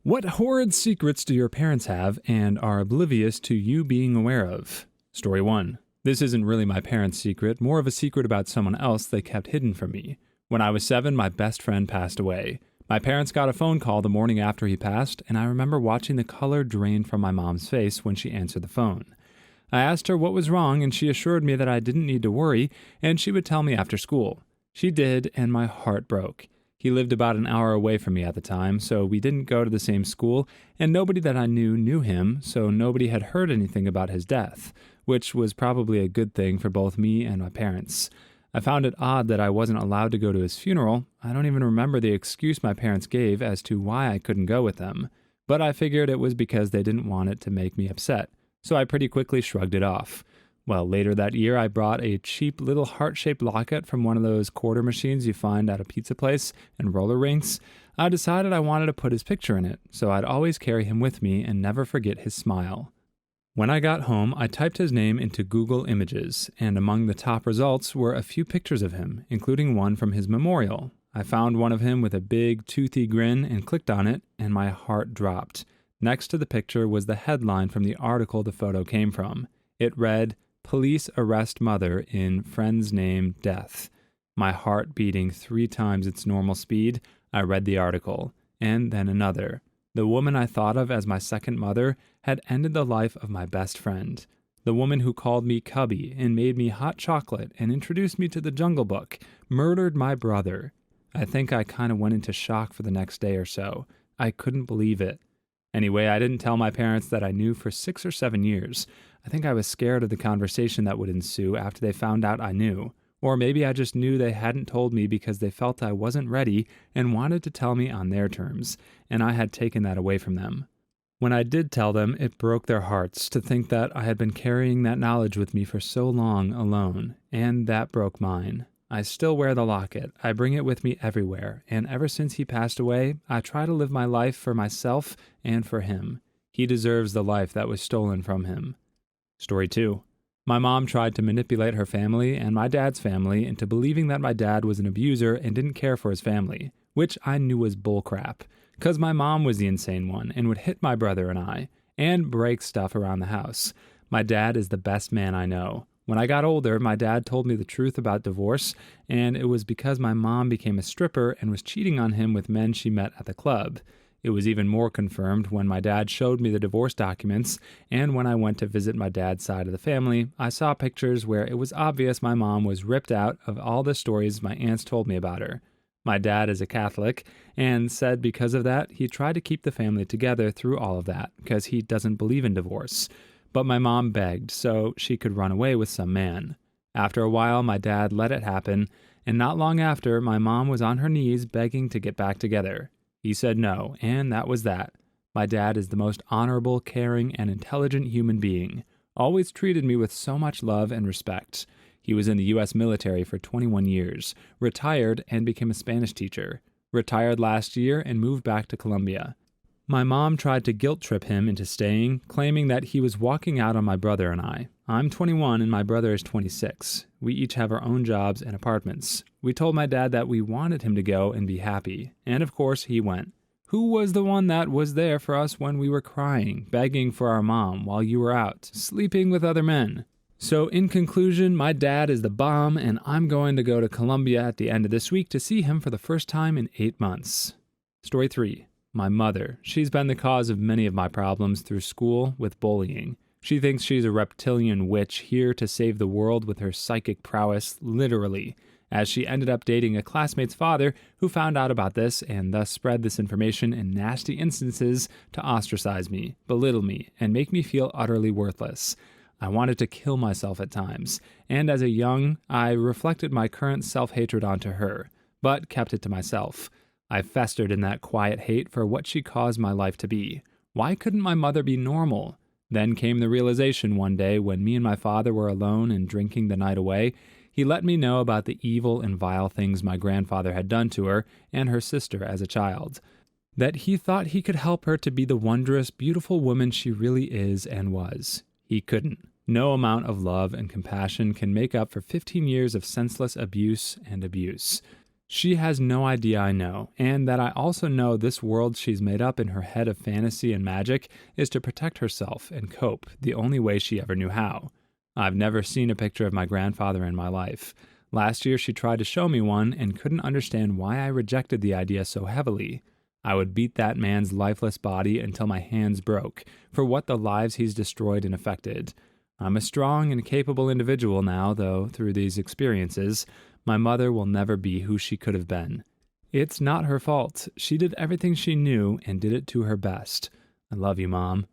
What horrid secrets do your parents have and are oblivious to you being aware of? Story 1. This isn't really my parents' secret, more of a secret about someone else they kept hidden from me. When I was 7, my best friend passed away. My parents got a phone call the morning after he passed, and I remember watching the color drain from my mom's face when she answered the phone. I asked her what was wrong, and she assured me that I didn't need to worry, and she would tell me after school. She did, and my heart broke. He lived about an hour away from me at the time, so we didn't go to the same school, and nobody that I knew him, so nobody had heard anything about his death, which was probably a good thing for both me and my parents. I found it odd that I wasn't allowed to go to his funeral. I don't even remember the excuse my parents gave as to why I couldn't go with them, but I figured it was because they didn't want it to make me upset, so I pretty quickly shrugged it off. Well, later that year, I brought a cheap little heart-shaped locket from one of those quarter machines you find at a pizza place and roller rinks. I decided I wanted to put his picture in it, so I'd always carry him with me and never forget his smile. When I got home, I typed his name into Google Images, and among the top results were a few pictures of him, including one from his memorial. I found one of him with a big, toothy grin and clicked on it, and my heart dropped. Next to the picture was the headline from the article the photo came from. It read, "Police arrest mother in friend's name death." My heart beating 3 times its normal speed, I read the article, and then another. The woman I thought of as my second mother had ended the life of my best friend. The woman who called me Cubby and made me hot chocolate and introduced me to the Jungle Book murdered my brother. I think I kind of went into shock for the next day or so. I couldn't believe it. Anyway, I didn't tell my parents that I knew for 6 or 7 years. I think I was scared of the conversation that would ensue after they found out I knew. Or maybe I just knew they hadn't told me because they felt I wasn't ready and wanted to tell me on their terms, and I had taken that away from them. When I did tell them, it broke their hearts to think that I had been carrying that knowledge with me for so long alone, and that broke mine. I still wear the locket. I bring it with me everywhere, and ever since he passed away, I try to live my life for myself and for him. He deserves the life that was stolen from him. Story 2. My mom tried to manipulate her family and my dad's family into believing that my dad was an abuser and didn't care for his family, which I knew was bullcrap, because my mom was the insane one and would hit my brother and I, and break stuff around the house. My dad is the best man I know. When I got older, my dad told me the truth about divorce, and it was because my mom became a stripper and was cheating on him with men she met at the club. It was even more confirmed when my dad showed me the divorce documents, and when I went to visit my dad's side of the family, I saw pictures where it was obvious my mom was ripped out of all the stories my aunts told me about her. My dad is a Catholic, and said because of that, he tried to keep the family together through all of that, because he doesn't believe in divorce. But my mom begged so she could run away with some man. After a while, my dad let it happen, and not long after, my mom was on her knees begging to get back together. He said no, and that was that. My dad is the most honorable, caring, and intelligent human being. Always treated me with so much love and respect. He was in the U.S. military for 21 years, retired and became a Spanish teacher. Retired last year and moved back to Colombia. My mom tried to guilt trip him into staying, claiming that he was walking out on my brother and I. I'm 21 and my brother is 26. We each have our own jobs and apartments. We told my dad that we wanted him to go and be happy, and of course he went. Who was the one that was there for us when we were crying, begging for our mom while you were out, sleeping with other men? So in conclusion, my dad is the bomb, and I'm going to go to Colombia at the end of this week to see him for the first time in 8 months. Story 3. My mother. She's been the cause of many of my problems through school with bullying. She thinks she's a reptilian witch here to save the world with her psychic prowess, literally, as she ended up dating a classmate's father who found out about this and thus spread this information in nasty instances to ostracize me, belittle me, and make me feel utterly worthless. I wanted to kill myself at times, and as a young, I reflected my current self-hatred onto her, but kept it to myself. I festered in that quiet hate for what she caused my life to be. Why couldn't my mother be normal? Then came the realization one day when me and my father were alone and drinking the night away. He let me know about the evil and vile things my grandfather had done to her and her sister as a child. That he thought he could help her to be the wondrous, beautiful woman she really is and was. He couldn't. No amount of love and compassion can make up for 15 years of senseless abuse and abuse. She has no idea I know, and that I also know this world she's made up in her head of fantasy and magic is to protect herself and cope the only way she ever knew how. I've never seen a picture of my grandfather in my life. Last year she tried to show me one and couldn't understand why I rejected the idea so heavily. I would beat that man's lifeless body until my hands broke for what the lives he's destroyed and affected. I'm a strong and capable individual now, though, through these experiences. My mother will never be who she could have been. It's not her fault. She did everything she knew and did it to her best. I love you, Mom.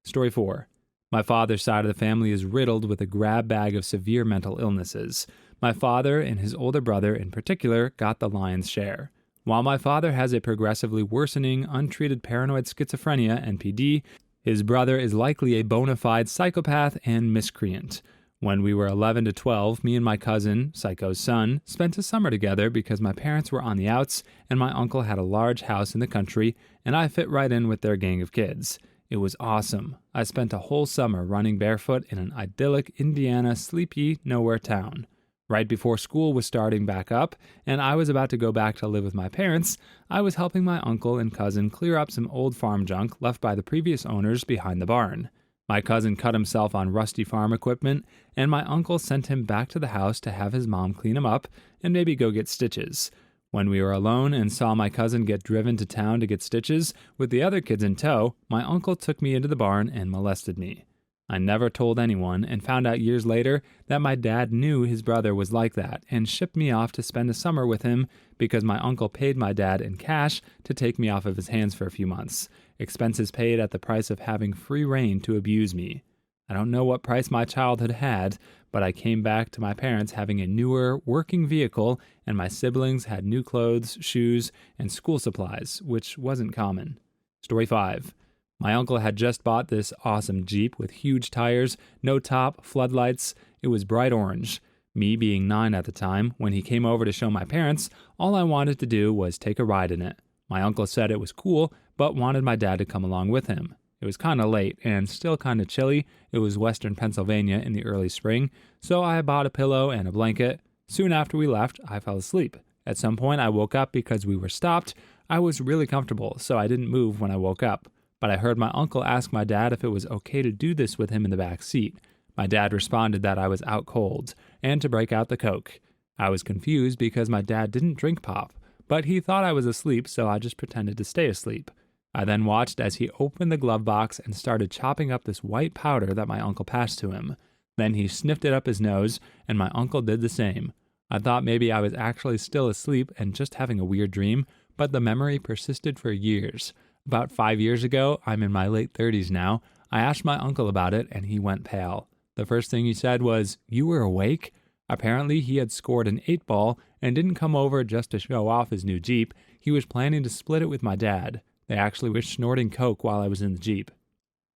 Story 4. My father's side of the family is riddled with a grab bag of severe mental illnesses. My father and his older brother in particular got the lion's share. While my father has a progressively worsening, untreated paranoid schizophrenia, NPD, his brother is likely a bona fide psychopath and miscreant. When we were 11 to 12, me and my cousin, Psycho's son, spent a summer together because my parents were on the outs and my uncle had a large house in the country and I fit right in with their gang of kids. It was awesome. I spent a whole summer running barefoot in an idyllic Indiana sleepy nowhere town. Right before school was starting back up and I was about to go back to live with my parents, I was helping my uncle and cousin clear up some old farm junk left by the previous owners behind the barn. My cousin cut himself on rusty farm equipment, and my uncle sent him back to the house to have his mom clean him up and maybe go get stitches. When we were alone and saw my cousin get driven to town to get stitches with the other kids in tow, my uncle took me into the barn and molested me. I never told anyone and found out years later that my dad knew his brother was like that and shipped me off to spend a summer with him because my uncle paid my dad in cash to take me off of his hands for a few months. Expenses paid at the price of having free rein to abuse me. I don't know what price my childhood had, but I came back to my parents having a newer, working vehicle, and my siblings had new clothes, shoes, and school supplies, which wasn't common. Story 5. My uncle had just bought this awesome Jeep with huge tires, no top, floodlights. It was bright orange. Me being 9 at the time, when he came over to show my parents, all I wanted to do was take a ride in it. My uncle said it was cool, but wanted my dad to come along with him. It was kind of late and still kind of chilly. It was western Pennsylvania in the early spring, so I bought a pillow and a blanket. Soon after we left, I fell asleep. At some point, I woke up because we were stopped. I was really comfortable, so I didn't move when I woke up. But I heard my uncle ask my dad if it was okay to do this with him in the back seat. My dad responded that I was out cold, and to break out the Coke. I was confused because my dad didn't drink pop, but he thought I was asleep, so I just pretended to stay asleep. I then watched as he opened the glove box and started chopping up this white powder that my uncle passed to him. Then he sniffed it up his nose, and my uncle did the same. I thought maybe I was actually still asleep and just having a weird dream, but the memory persisted for years. About 5 years ago, I'm in my late 30s now, I asked my uncle about it and he went pale. The first thing he said was, "You were awake?" Apparently he had scored an 8-ball and didn't come over just to show off his new Jeep. He was planning to split it with my dad. They actually were snorting coke while I was in the Jeep.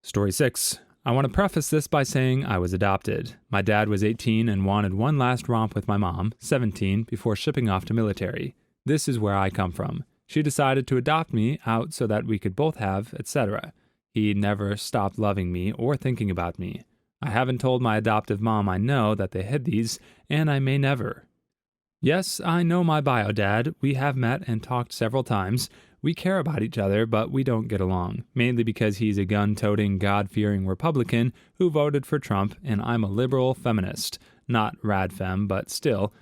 Story 6. I want to preface this by saying I was adopted. My dad was 18 and wanted one last romp with my mom, 17, before shipping off to military. This is where I come from. She decided to adopt me out so that we could both have, etc. He never stopped loving me or thinking about me. I haven't told my adoptive mom I know that they hid these, and I may never. Yes, I know my bio dad. We have met and talked several times. We care about each other, but we don't get along, mainly because he's a gun-toting, God-fearing Republican who voted for Trump, and I'm a liberal feminist, not rad-fem, but still,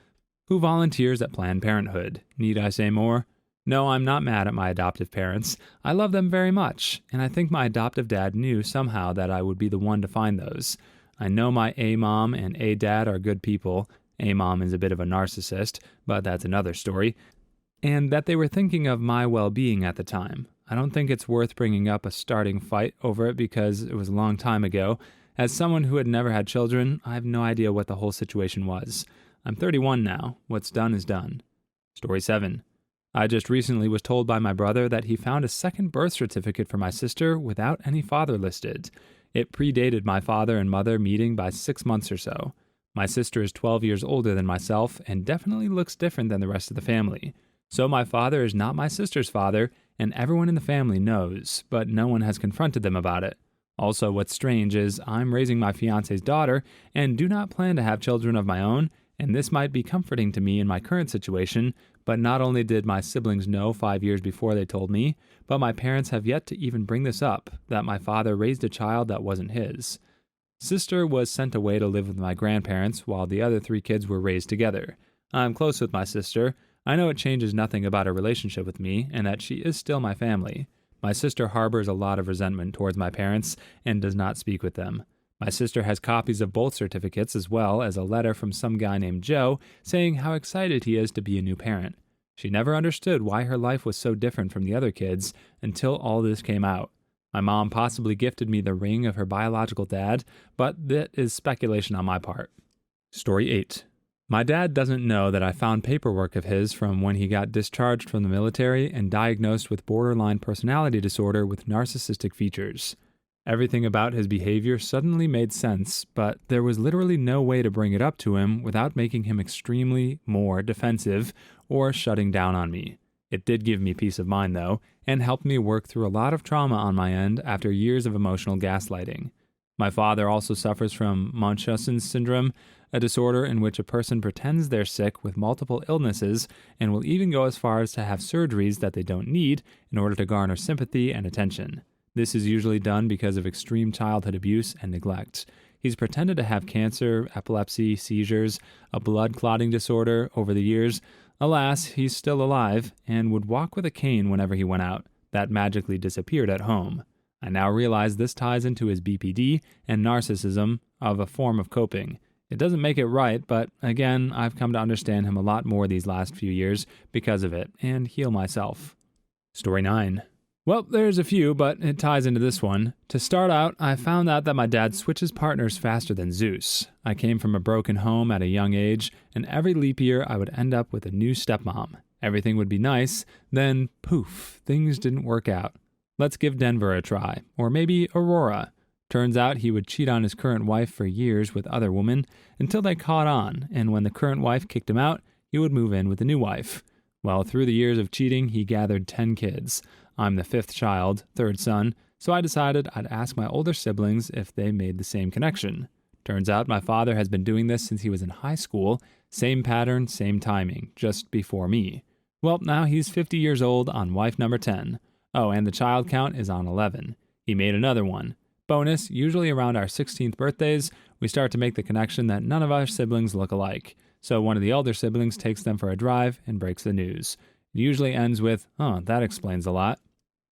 who volunteers at Planned Parenthood. Need I say more? No, I'm not mad at my adoptive parents. I love them very much, and I think my adoptive dad knew somehow that I would be the one to find those. I know my A-mom and A-dad are good people. A-mom is a bit of a narcissist, but that's another story. And that they were thinking of my well-being at the time. I don't think it's worth bringing up a starting fight over it because it was a long time ago. As someone who had never had children, I have no idea what the whole situation was. I'm 31 now. What's done is done. Story 7. I just recently was told by my brother that he found a second birth certificate for my sister without any father listed. It predated my father and mother meeting by 6 months or so. My sister is 12 years older than myself and definitely looks different than the rest of the family. So my father is not my sister's father, and everyone in the family knows, but no one has confronted them about it. Also, what's strange is I'm raising my fiance's daughter and do not plan to have children of my own, and this might be comforting to me in my current situation, but not only did my siblings know 5 years before they told me, but my parents have yet to even bring this up, that my father raised a child that wasn't his. Sister was sent away to live with my grandparents while the other 3 kids were raised together. I'm close with my sister. I know it changes nothing about her relationship with me, and that she is still my family. My sister harbors a lot of resentment towards my parents and does not speak with them. My sister has copies of both certificates as well as a letter from some guy named Joe saying how excited he is to be a new parent. She never understood why her life was so different from the other kids until all this came out. My mom possibly gifted me the ring of her biological dad, but that is speculation on my part. Story 8. My dad doesn't know that I found paperwork of his from when he got discharged from the military and diagnosed with borderline personality disorder with narcissistic features. Everything about his behavior suddenly made sense, but there was literally no way to bring it up to him without making him extremely more defensive or shutting down on me. It did give me peace of mind, though, and helped me work through a lot of trauma on my end after years of emotional gaslighting. My father also suffers from Munchausen's syndrome, a disorder in which a person pretends they're sick with multiple illnesses and will even go as far as to have surgeries that they don't need in order to garner sympathy and attention. This is usually done because of extreme childhood abuse and neglect. He's pretended to have cancer, epilepsy, seizures, a blood clotting disorder over the years. Alas, he's still alive and would walk with a cane whenever he went out. That magically disappeared at home. I now realize this ties into his BPD and narcissism of a form of coping. It doesn't make it right, but again, I've come to understand him a lot more these last few years because of it and heal myself. Story 9. Well, there's a few, but it ties into this one. To start out, I found out that my dad switches partners faster than Zeus. I came from a broken home at a young age, and every leap year I would end up with a new stepmom. Everything would be nice, then poof, things didn't work out. Let's give Denver a try, or maybe Aurora. Turns out he would cheat on his current wife for years with other women until they caught on, and when the current wife kicked him out, he would move in with the new wife. Well, through the years of cheating, he gathered 10 kids. I'm the 5th child, 3rd son, so I decided I'd ask my older siblings if they made the same connection. Turns out my father has been doing this since he was in high school, same pattern, same timing, just before me. Well, now he's 50 years old on wife number 10. Oh, and the child count is on 11. He made another one. Bonus, usually around our 16th birthdays, we start to make the connection that none of our siblings look alike. So one of the elder siblings takes them for a drive and breaks the news. It usually ends with, that explains a lot.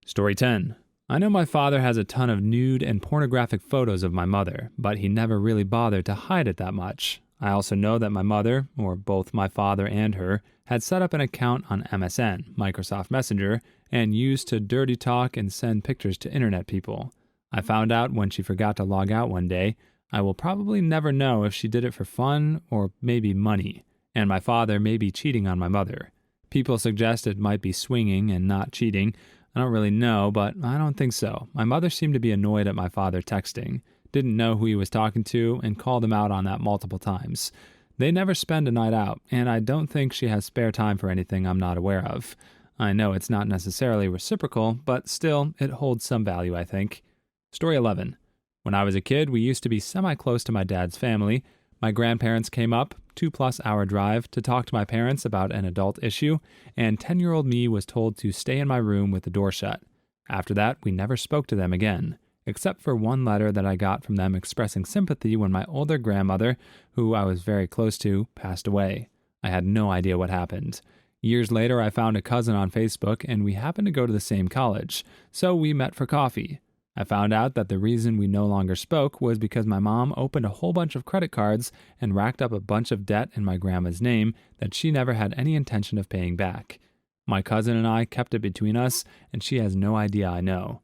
Story 10. I know my father has a ton of nude and pornographic photos of my mother, but he never really bothered to hide it that much. I also know that my mother, or both my father and her, had set up an account on MSN, Microsoft Messenger, and used to dirty talk and send pictures to internet people. I found out when she forgot to log out one day. I will probably never know if she did it for fun or maybe money, and my father may be cheating on my mother. People suggest it might be swinging and not cheating. I don't really know, but I don't think so. My mother seemed to be annoyed at my father texting, didn't know who he was talking to, and called him out on that multiple times. They never spend a night out, and I don't think she has spare time for anything I'm not aware of. I know it's not necessarily reciprocal, but still, it holds some value, I think. Story 11. When I was a kid, we used to be semi-close to my dad's family. My grandparents came up, 2+ hour drive, to talk to my parents about an adult issue, and 10-year-old me was told to stay in my room with the door shut. After that, we never spoke to them again, except for one letter that I got from them expressing sympathy when my older grandmother, who I was very close to, passed away. I had no idea what happened. Years later, I found a cousin on Facebook, and we happened to go to the same college, so we met for coffee. I found out that the reason we no longer spoke was because my mom opened a whole bunch of credit cards and racked up a bunch of debt in my grandma's name that she never had any intention of paying back. My cousin and I kept it between us, and she has no idea I know.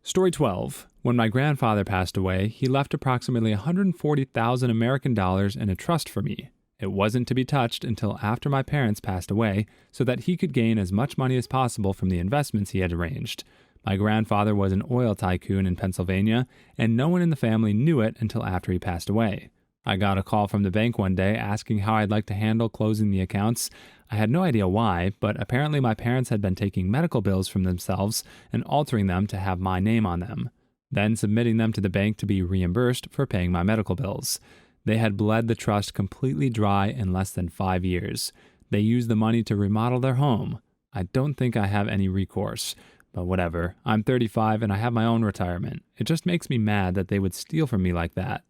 Story 12. When my grandfather passed away, he left approximately $140,000 American dollars in a trust for me. It wasn't to be touched until after my parents passed away, so that he could gain as much money as possible from the investments he had arranged. My grandfather was an oil tycoon in Pennsylvania, and no one in the family knew it until after he passed away. I got a call from the bank one day asking how I'd like to handle closing the accounts. I had no idea why, but apparently my parents had been taking medical bills from themselves and altering them to have my name on them, then submitting them to the bank to be reimbursed for paying my medical bills. They had bled the trust completely dry in less than 5 years. They used the money to remodel their home. I don't think I have any recourse. But whatever, I'm 35 and I have my own retirement. It just makes me mad that they would steal from me like that.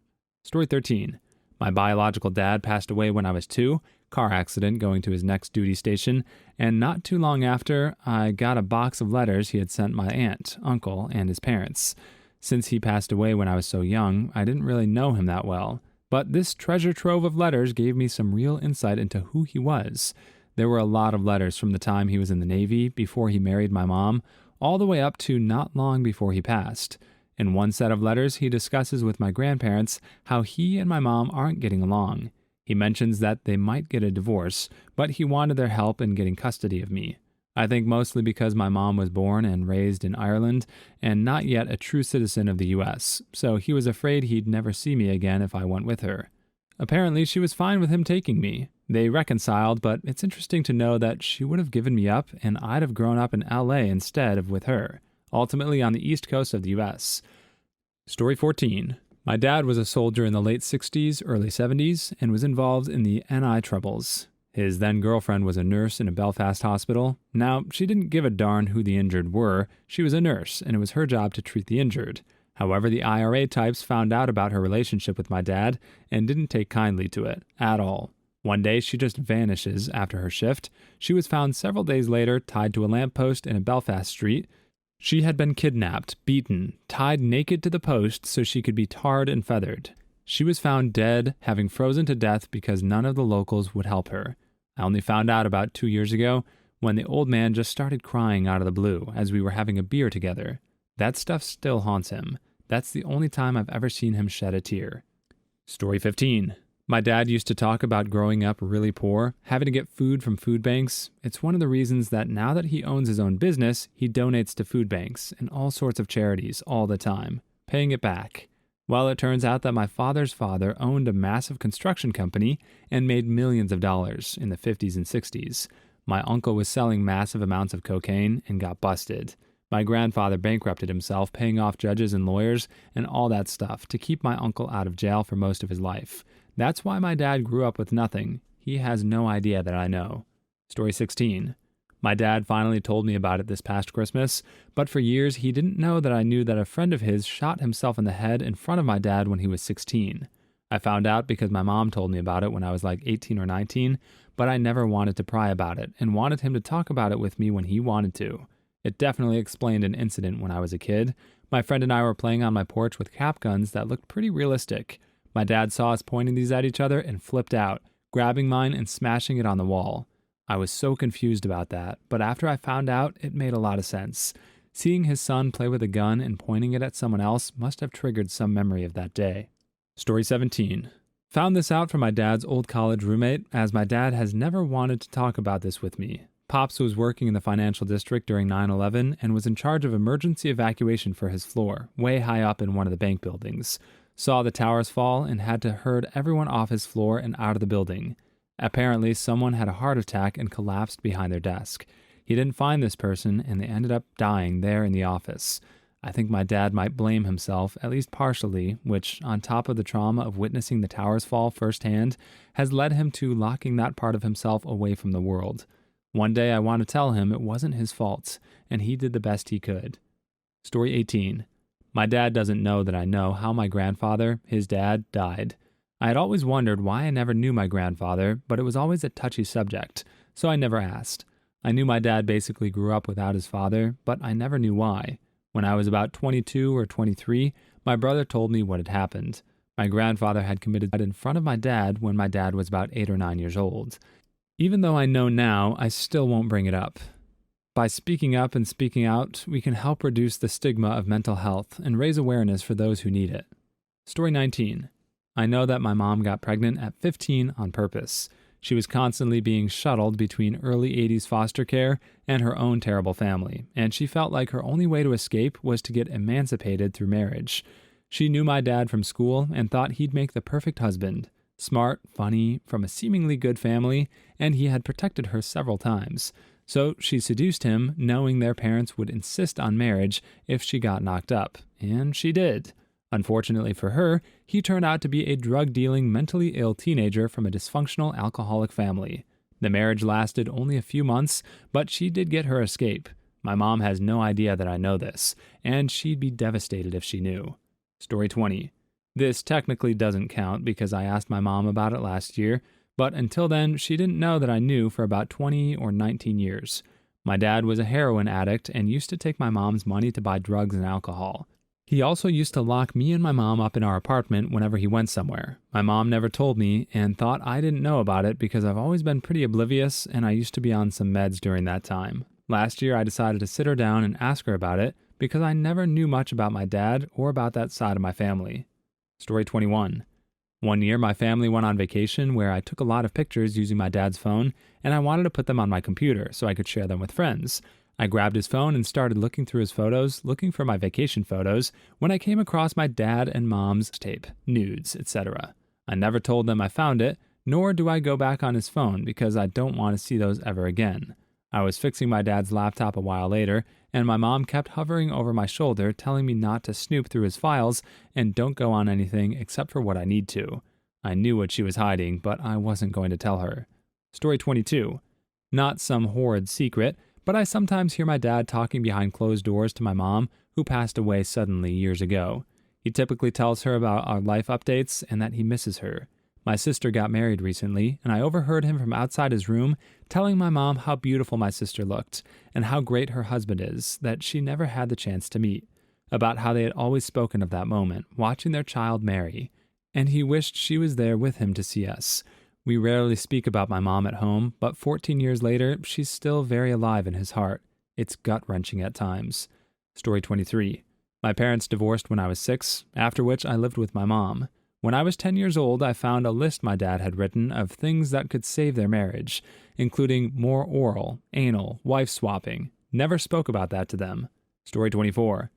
Story 13. My biological dad passed away when I was 2, car accident going to his next duty station, and not too long after, I got a box of letters he had sent my aunt, uncle, and his parents. Since he passed away when I was so young, I didn't really know him that well. But this treasure trove of letters gave me some real insight into who he was. There were a lot of letters from the time he was in the Navy, before he married my mom, all the way up to not long before he passed. In one set of letters, he discusses with my grandparents how he and my mom aren't getting along. He mentions that they might get a divorce, but he wanted their help in getting custody of me. I think mostly because my mom was born and raised in Ireland and not yet a true citizen of the U.S., so he was afraid he'd never see me again if I went with her. Apparently, she was fine with him taking me. They reconciled, but it's interesting to know that she would have given me up and I'd have grown up in L.A. instead of with her, ultimately on the east coast of the U.S. Story 14. My dad was a soldier in the late 60s, early 70s, and was involved in the NI troubles. His then-girlfriend was a nurse in a Belfast hospital. Now, she didn't give a darn who the injured were. She was a nurse, and it was her job to treat the injured. However, the IRA types found out about her relationship with my dad and didn't take kindly to it at all. One day, she just vanishes after her shift. She was found several days later tied to a lamppost in a Belfast street. She had been kidnapped, beaten, tied naked to the post so she could be tarred and feathered. She was found dead, having frozen to death because none of the locals would help her. I only found out about 2 years ago when the old man just started crying out of the blue as we were having a beer together. That stuff still haunts him. That's the only time I've ever seen him shed a tear. Story 15. My dad used to talk about growing up really poor, having to get food from food banks. It's one of the reasons that now that he owns his own business, he donates to food banks and all sorts of charities all the time, paying it back. Well, it turns out that my father's father owned a massive construction company and made millions of dollars in the 50s and 60s. My uncle was selling massive amounts of cocaine and got busted. My grandfather bankrupted himself, paying off judges and lawyers and all that stuff to keep my uncle out of jail for most of his life. That's why my dad grew up with nothing. He has no idea that I know. Story 16. My dad finally told me about it this past Christmas, but for years he didn't know that I knew that a friend of his shot himself in the head in front of my dad when he was 16. I found out because my mom told me about it when I was like 18 or 19, but I never wanted to pry about it and wanted him to talk about it with me when he wanted to. It definitely explained an incident when I was a kid. My friend and I were playing on my porch with cap guns that looked pretty realistic. My dad saw us pointing these at each other and flipped out, grabbing mine and smashing it on the wall. I was so confused about that, but after I found out, it made a lot of sense. Seeing his son play with a gun and pointing it at someone else must have triggered some memory of that day. Story 17. Found this out from my dad's old college roommate, as my dad has never wanted to talk about this with me. Pops was working in the financial district during 9/11 and was in charge of emergency evacuation for his floor, way high up in one of the bank buildings. Saw the towers fall and had to herd everyone off his floor and out of the building. Apparently, someone had a heart attack and collapsed behind their desk. He didn't find this person, and they ended up dying there in the office. I think my dad might blame himself, at least partially, which, on top of the trauma of witnessing the towers fall firsthand, has led him to locking that part of himself away from the world. One day I want to tell him it wasn't his fault, and he did the best he could. Story 18. My dad doesn't know that I know how my grandfather, his dad, died. I had always wondered why I never knew my grandfather, but it was always a touchy subject, so I never asked. I knew my dad basically grew up without his father, but I never knew why. When I was about 22 or 23, my brother told me what had happened. My grandfather had committed suicide in front of my dad when my dad was about 8 or 9 years old. Even though I know now, I still won't bring it up. By speaking up and speaking out, we can help reduce the stigma of mental health and raise awareness for those who need it. Story 19. I know that my mom got pregnant at 15 on purpose. She was constantly being shuttled between early 80s foster care and her own terrible family, and she felt like her only way to escape was to get emancipated through marriage. She knew my dad from school and thought he'd make the perfect husband. Smart, funny, from a seemingly good family, and he had protected her several times. So she seduced him, knowing their parents would insist on marriage if she got knocked up, and she did. Unfortunately for her, he turned out to be a drug-dealing, mentally ill teenager from a dysfunctional alcoholic family. The marriage lasted only a few months, but she did get her escape. My mom has no idea that I know this, and she'd be devastated if she knew. Story 20. This technically doesn't count because I asked my mom about it last year, but until then, she didn't know that I knew for about 20 or 19 years. My dad was a heroin addict and used to take my mom's money to buy drugs and alcohol. He also used to lock me and my mom up in our apartment whenever he went somewhere. My mom never told me and thought I didn't know about it because I've always been pretty oblivious and I used to be on some meds during that time. Last year, I decided to sit her down and ask her about it because I never knew much about my dad or about that side of my family. Story 21. One year, my family went on vacation where I took a lot of pictures using my dad's phone, and I wanted to put them on my computer so I could share them with friends. I grabbed his phone and started looking through his photos, looking for my vacation photos, when I came across my dad and mom's tape, nudes, etc. I never told them I found it, nor do I go back on his phone because I don't want to see those ever again. I was fixing my dad's laptop a while later, and my mom kept hovering over my shoulder, telling me not to snoop through his files and don't go on anything except for what I need to. I knew what she was hiding, but I wasn't going to tell her. Story 22. Not some horrid secret, but I sometimes hear my dad talking behind closed doors to my mom, who passed away suddenly years ago. He typically tells her about our life updates and that he misses her. My sister got married recently, and I overheard him from outside his room telling my mom how beautiful my sister looked and how great her husband is that she never had the chance to meet, about how they had always spoken of that moment, watching their child marry, and he wished she was there with him to see us. We rarely speak about my mom at home, but 14 years later, she's still very alive in his heart. It's gut-wrenching at times. Story 23. My parents divorced when I was 6, after which I lived with my mom. When I was 10 years old, I found a list my dad had written of things that could save their marriage, including more oral, anal, wife swapping. Never spoke about that to them. Story 24.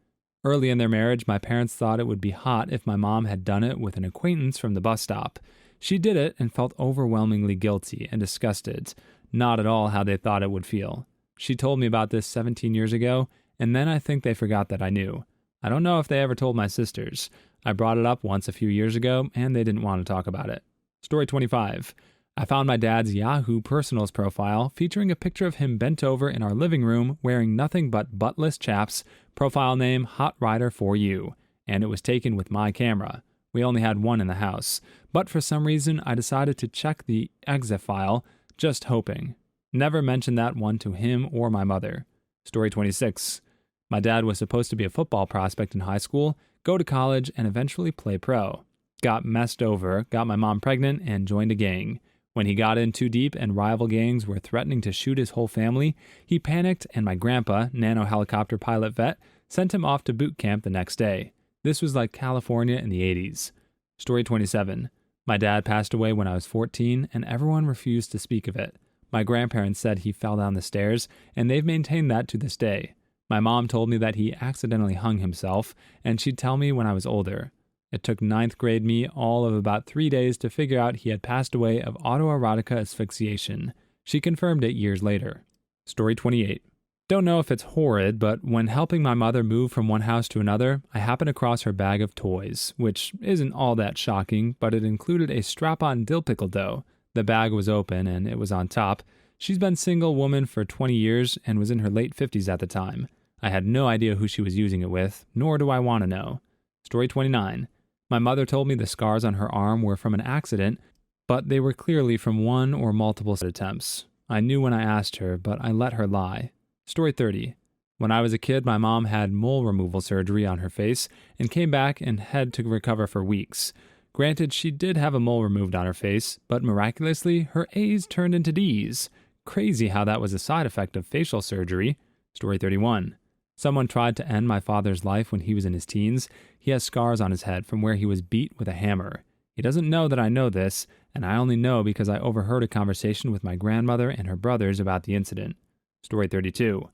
Early in their marriage, my parents thought it would be hot if my mom had done it with an acquaintance from the bus stop. She did it and felt overwhelmingly guilty and disgusted, not at all how they thought it would feel. She told me about this 17 years ago, and then I think they forgot that I knew. I don't know if they ever told my sisters. I brought it up once a few years ago, and they didn't want to talk about it. Story 25. I found my dad's Yahoo Personals profile featuring a picture of him bent over in our living room wearing nothing but buttless chaps, profile name Hot Rider for You, and it was taken with my camera. We only had one in the house, but for some reason I decided to check the exe file, just hoping. Never mentioned that one to him or my mother. Story 26. My dad was supposed to be a football prospect in high school, go to college, and eventually play pro. Got messed over, got my mom pregnant, and joined a gang. When he got in too deep and rival gangs were threatening to shoot his whole family, he panicked and my grandpa, nano helicopter pilot vet, sent him off to boot camp the next day. This was like California in the 80s. Story 27. My dad passed away when I was 14, and everyone refused to speak of it. My grandparents said he fell down the stairs, and they've maintained that to this day. My mom told me that he accidentally hung himself, and she'd tell me when I was older. It took 9th grade me all of about 3 days to figure out he had passed away of autoerotic asphyxiation. She confirmed it years later. Story 28. Don't know if it's horrid, but when helping my mother move from one house to another, I happened across her bag of toys, which isn't all that shocking, but it included a strap-on dill pickle dough. The bag was open and it was on top. She's been single woman for 20 years and was in her late 50s at the time. I had no idea who she was using it with, nor do I want to know. Story 29. My mother told me the scars on her arm were from an accident, but they were clearly from one or multiple attempts. I knew when I asked her, but I let her lie. Story 30. When I was a kid, my mom had mole removal surgery on her face and came back and had to recover for weeks. Granted, she did have a mole removed on her face, but miraculously, her A's turned into D's. Crazy how that was a side effect of facial surgery. Story 31. Someone tried to end my father's life when he was in his teens. He has scars on his head from where he was beat with a hammer. He doesn't know that I know this, and I only know because I overheard a conversation with my grandmother and her brothers about the incident. Story 32.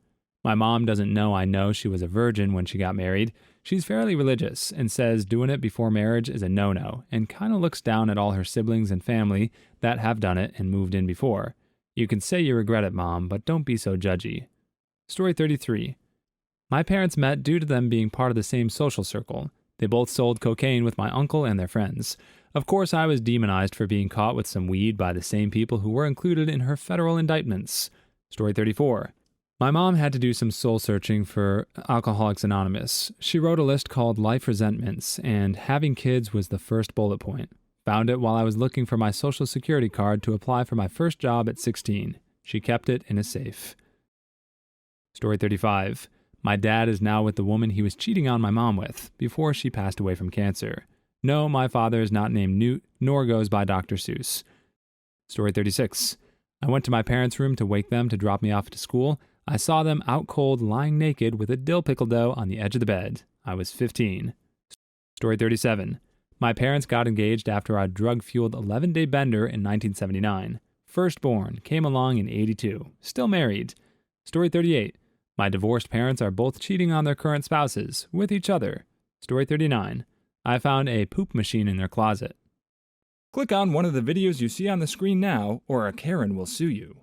My mom doesn't know I know she was a virgin when she got married. She's fairly religious and says doing it before marriage is a no-no and kind of looks down at all her siblings and family that have done it and moved in before. You can say you regret it, Mom, but don't be so judgy. Story 33. My parents met due to them being part of the same social circle. They both sold cocaine with my uncle and their friends. Of course, I was demonized for being caught with some weed by the same people who were included in her federal indictments. Story 34. My mom had to do some soul searching for Alcoholics Anonymous. She wrote a list called Life Resentments, and having kids was the first bullet point. Found it while I was looking for my Social Security card to apply for my first job at 16. She kept it in a safe. Story 35. My dad is now with the woman he was cheating on my mom with before she passed away from cancer. No, my father is not named Newt, nor goes by Dr. Seuss. Story 36. I went to my parents' room to wake them to drop me off to school. I saw them out cold, lying naked with a dill pickle dough on the edge of the bed. I was 15. Story 37. My parents got engaged after our drug-fueled 11-day bender in 1979. Firstborn came along in 82. Still married. Story 38. My divorced parents are both cheating on their current spouses with each other. Story 39. I found a poop machine in their closet. Click on one of the videos you see on the screen now, or a Karen will sue you.